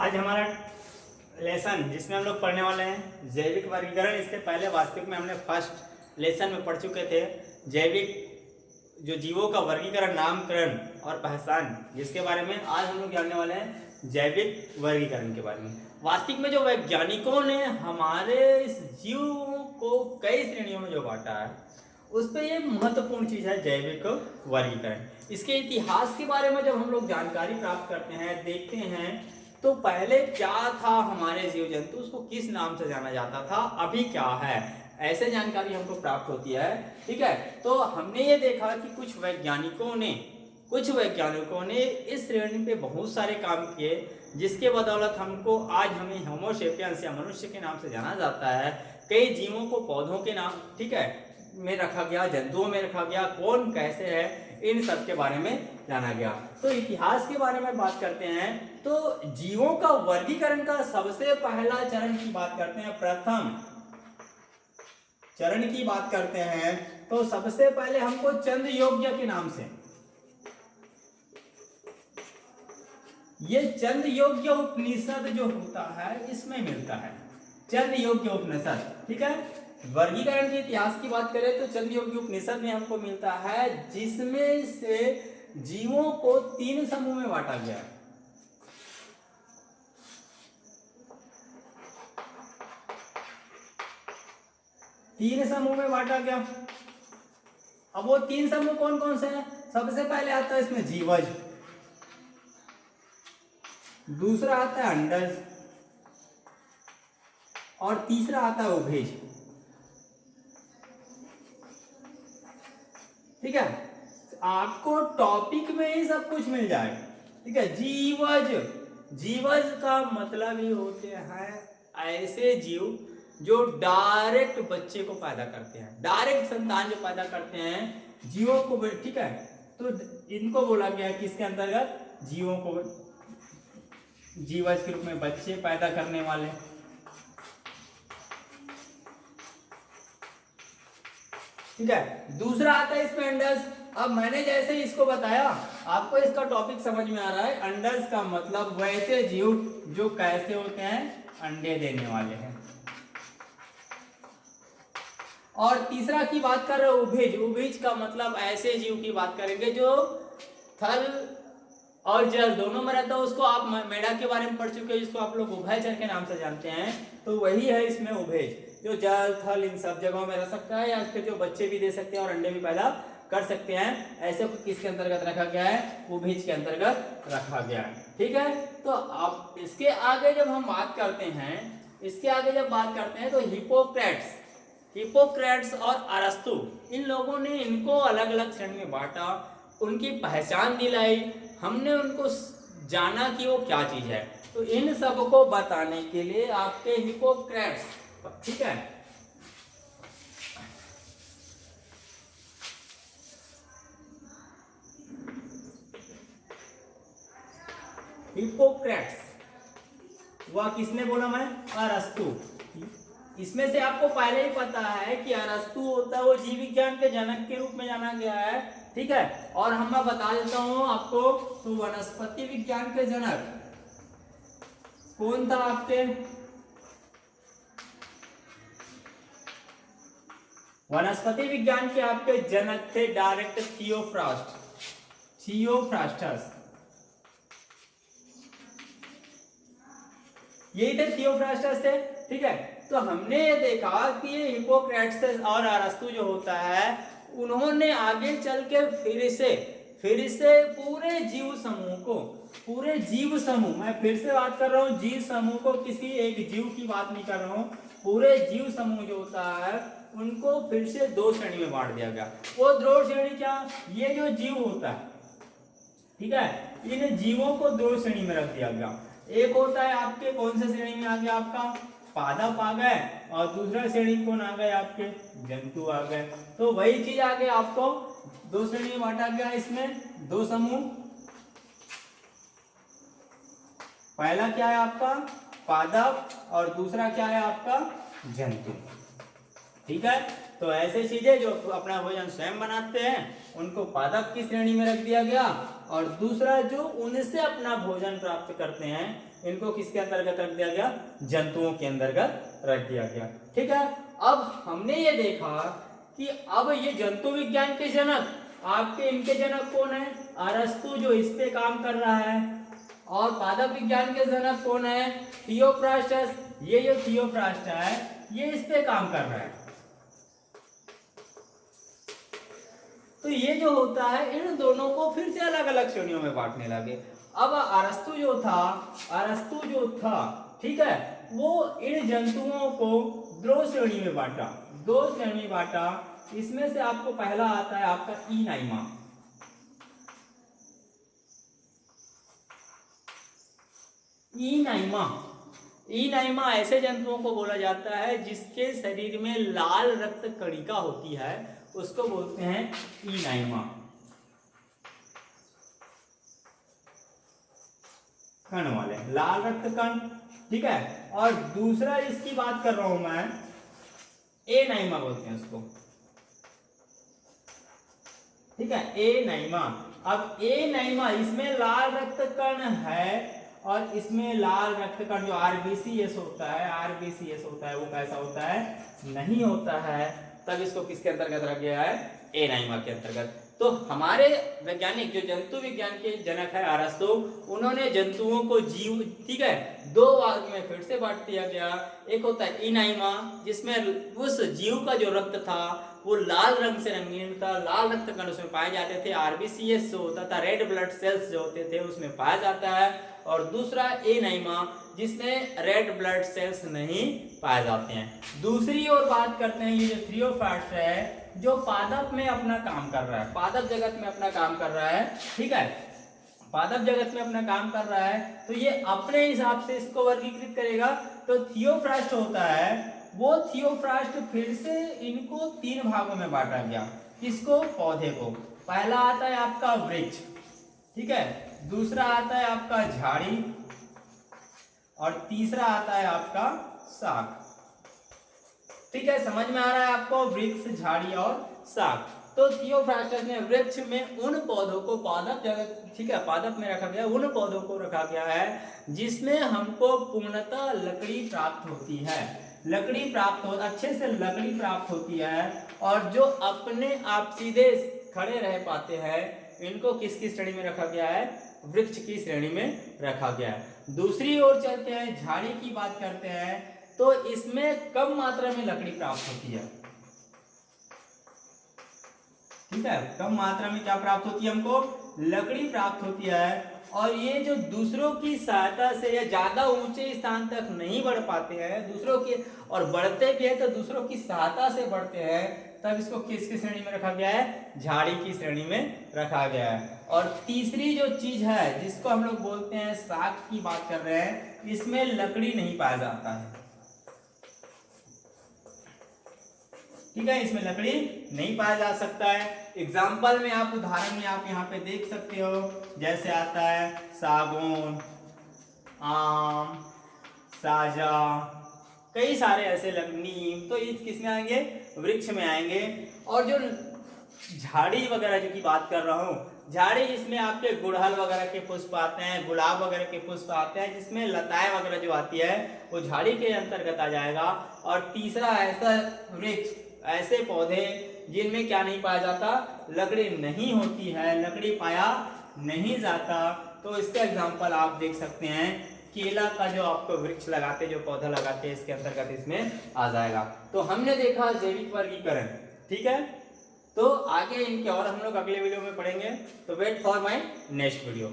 आज हमारा लेसन जिसमें हम लोग पढ़ने वाले हैं जैविक वर्गीकरण। इससे पहले वास्तविक में हमने फर्स्ट लेसन में पढ़ चुके थे जैविक जो जीवों का वर्गीकरण, नामकरण और पहचान, जिसके बारे में आज हम लोग जानने वाले हैं जैविक वर्गीकरण के बारे में। वास्तविक में जो वैज्ञानिकों ने हमारे इस जीव को कई श्रेणियों में जो बांटा है उस पर ये महत्वपूर्ण चीज है जैविक वर्गीकरण। इसके इतिहास के बारे में जब हम लोग जानकारी प्राप्त करते हैं, देखते हैं, तो पहले क्या था हमारे जीव जंतु, उसको किस नाम से जाना जाता था, अभी क्या है, ऐसे जानकारी हमको प्राप्त होती है। ठीक है, तो हमने ये देखा कि कुछ वैज्ञानिकों ने इस श्रेणी पे बहुत सारे काम किए, जिसके बदौलत हमको आज हमें होमो सेपियंस या मनुष्य के नाम से जाना जाता है। कई जीवों को पौधों के नाम, ठीक है, में रखा गया, जंतुओं में रखा गया, कौन कैसे है, इन सब के बारे में जाना गया। तो इतिहास के बारे में बात करते हैं तो जीवों का वर्गीकरण का सबसे पहला चरण की बात करते हैं, प्रथम चरण की बात करते हैं, तो सबसे पहले हमको चंद्रयोग्य के नाम से, ये चंद्रयोग्य उपनिषद जो होता है इसमें मिलता है, चंद्रयोग्य उपनिषद। ठीक है, वर्गीकरण के इतिहास की बात करें तो चंद्रयोग्य उपनिषद में हमको मिलता है, जिसमें से जीवों को 3 समूह में बांटा गया है। तीन समूह में बांटा गया। अब वो 3 समूह कौन कौन से हैं? सबसे पहले आता है इसमें जीवज, दूसरा आता है अंडज और तीसरा आता है उभयज। ठीक है, आपको टॉपिक में ही सब कुछ मिल जाएगा। ठीक है, जीवज का मतलब ही होते हैं ऐसे जीव जो डायरेक्ट बच्चे को पैदा करते हैं, डायरेक्ट संतान जो पैदा करते हैं जीवों को। ठीक है, तो इनको बोला गया है किसके अंतर्गत, जीवों को, जीवज के रूप में बच्चे पैदा करने वाले। ठीक है, दूसरा आता है इसमें अंडज। अब मैंने जैसे इसको बताया, आपको इसका टॉपिक समझ में आ रहा है। अंडज का मतलब वैसे जीव जो कैसे होते हैं, अंडे देने वाले हैं। और तीसरा की बात कर रहे हैं उभयज। उभयज का मतलब ऐसे जीव की बात करेंगे जो थल और जल दोनों में रहता है। उसको आप मेढक के बारे में पढ़ चुके हैं, जिसको आप लोग उभयचर के नाम से जानते हैं, तो वही है इसमें उभयज, जो जल थल इन सब जगहों में रह सकता है, या फिर जो बच्चे भी दे सकते हैं और अंडे भी पैदा कर सकते हैं। ऐसे किसके अंतर्गत रखा गया है, उभयज के अंतर्गत रखा गया है। ठीक है, तो अब इसके आगे जब हम बात करते हैं, तो हिप्पोक्रेट्स और अरस्तु, इन लोगों ने इनको अलग अलग श्रेणी में बांटा, उनकी पहचान दिलाई, हमने उनको जाना कि वो क्या चीज है। तो इन सब को बताने के लिए आपके हिप्पोक्रेट्स, ठीक है, हिप्पोक्रेट्स वह किसने बोला, मैं, अरस्तु। इसमें से आपको पहले ही पता है कि अरस्तु होता है वो जीव विज्ञान के जनक के रूप में जाना गया है। ठीक है, और हम मैं बता देता हूं आपको, तो वनस्पति विज्ञान के जनक कौन था आपके, वनस्पति विज्ञान के आपके जनक थे डायरेक्ट थियोफ्रास्टस। यही थे, थियोफ्रास्टस थे। ठीक है, तो हमने ये देखा कि ये हिप्पोक्रेट्स और अरस्तु जो होता है, उन्होंने आगे चल के फिर से पूरे जीव समूह, मैं फिर से बात कर रहा हूँ, जीव समूह को, किसी एक जीव की बात नहीं कर रहा हूँ, पूरे जीव समूह जो होता है उनको फिर से 2 श्रेणी में बांट दिया गया। वो 2 श्रेणी क्या, ये जो जीव होता है, ठीक है, इन जीवों को 2 श्रेणी में रख दिया गया। एक होता है आपके, कौन से श्रेणी में आ गया आपका, पादप आ गए, और दूसरा श्रेणी कौन आ गए आपके, जंतु आ गए। तो वही चीज आगे आपको 2 श्रेणी में बांटा गया, इसमें 2 समूह। पहला क्या है आपका पादप और दूसरा क्या है आपका जंतु। ठीक है, तो ऐसे चीजें जो अपना भोजन स्वयं बनाते हैं उनको पादप की श्रेणी में रख दिया गया, और दूसरा जो उनसे अपना भोजन प्राप्त करते हैं इनको किसके अंतर्गत रख दिया गया? जंतुओं के अंतर्गत रख दिया गया। ठीक है, अब हमने ये देखा कि अब ये जंतु विज्ञान के जनक आपके इनके जनक कौन है? अरस्तु, जो इस पे काम कर रहा है। और पादप विज्ञान के जनक कौन है? थियोफ्रास्टस। ये जो थियोफ्रास्ट है ये इस पे काम कर रहा है। तो ये जो होता है इन दोनों को फिर से अलग अलग श्रेणियों में बांटने लगे। अब अरस्तु जो था ठीक है, वो इन जंतुओं को दो श्रेणी में बांटा। इसमें से आपको पहला आता है आपका इनाइमा ऐसे जंतुओं को बोला जाता है जिसके शरीर में लाल रक्त कणिका होती है, उसको बोलते हैं इनाइमा। कण वाले लाल रक्त कण। ठीक है, और दूसरा इसकी बात कर रहा हूं मैं, एनाइमा बोलते हैं उसको। ठीक है, एनाइमा। अब एनाइमा इसमें लाल रक्त कण है और इसमें लाल रक्त कण जो आरबीसीएस होता है वो कैसा होता है? नहीं होता है। तब इसको किसके अंतर्गत रख गया है? एनाइमा के अंतर्गत। तो हमारे वैज्ञानिक जो जंतु विज्ञान के जनक है अरस्तु, उन्होंने जंतुओं को जीव ठीक है दो वर्ग में फिर से बांट दिया गया। एक होता है इनाइमा जिसमें उस जीव का जो रक्त था वो लाल रंग से रंगीन था, लाल रक्त कण उसमें पाए जाते थे, आरबीसीएस जो होता था रेड ब्लड सेल्स जो होते थे उसमें पाया जाता है। और दूसरा एनाइमा जिसमें रेड ब्लड सेल्स नहीं पाए जाते हैं। दूसरी ओर बात करते हैं ये जो थियोफ्रास्ट है जो पादप में अपना काम कर रहा है, पादप जगत में अपना काम कर रहा है। ठीक है, पादप जगत में अपना काम कर रहा है तो ये अपने हिसाब से इसको वर्गीकृत करेगा। तो थियोफ्रास्ट होता है वो थियोफ्रास्ट फिर से इनको तीन भागों में बांटा गया। किसको? पौधे को। पहला आता है आपका वृक्ष, ठीक है, दूसरा आता है आपका झाड़ी और तीसरा आता है आपका शाक। ठीक है, समझ में आ रहा है आपको? वृक्ष, झाड़ी और शाक। तो थियोफ्रास्टस ने वृक्ष में उन पौधों को पादप जगत ठीक है पादप में रखा गया, उन पौधों को रखा गया है जिसमें हमको पूर्णतः लकड़ी प्राप्त होती है, अच्छे से लकड़ी प्राप्त होती है और जो अपने आप सीधे खड़े रह पाते हैं, इनको किसकी श्रेणी में रखा गया है? वृक्ष की श्रेणी में रखा गया है। दूसरी ओर चलते हैं, झाड़ी की बात करते हैं तो इसमें कम मात्रा में लकड़ी प्राप्त होती है। ठीक है, कम मात्रा में क्या प्राप्त होती है? हमको लकड़ी प्राप्त होती है। और ये जो दूसरों की सहायता से या ज्यादा ऊंचे स्थान तक नहीं बढ़ पाते हैं दूसरों के, और बढ़ते भी है तो दूसरों की सहायता से बढ़ते हैं, तब इसको किसकी श्रेणी में रखा गया है? झाड़ी की श्रेणी में रखा गया है। और तीसरी जो चीज है जिसको हम लोग बोलते हैं शाक की बात कर रहे हैं, इसमें लकड़ी नहीं पाया जाता है। ठीक है, इसमें लकड़ी नहीं पाया जा सकता है। एग्जाम्पल में आप उदाहरण में आप यहाँ पे देख सकते हो, जैसे आता है सागौन, आम, साजा, कई सारे ऐसे नीम, तो ये किस में आएंगे? वृक्ष में आएंगे। और जो झाड़ी वगैरह जो की बात कर रहा हूँ, झाड़ी इसमें आपके गुड़हल वगैरह के पुष्प आते हैं, गुलाब वगैरह के पुष्प आते हैं, जिसमें लताएं वगैरह जो आती है वो झाड़ी के अंतर्गत आ जाएगा। और तीसरा ऐसा वृक्ष, ऐसे पौधे जिनमें क्या नहीं पाया जाता? लकड़ी नहीं होती है, लकड़ी पाया नहीं जाता। तो इसका एग्जाम्पल आप देख सकते हैं, केला का जो आपको वृक्ष लगाते, जो पौधा लगाते हैं, इसके अंतर्गत इसमें आ जाएगा। तो हमने देखा जैविक वर्गीकरण। ठीक है, तो आगे इनके और हम लोग अगले वीडियो में पढ़ेंगे। तो wait for my next video.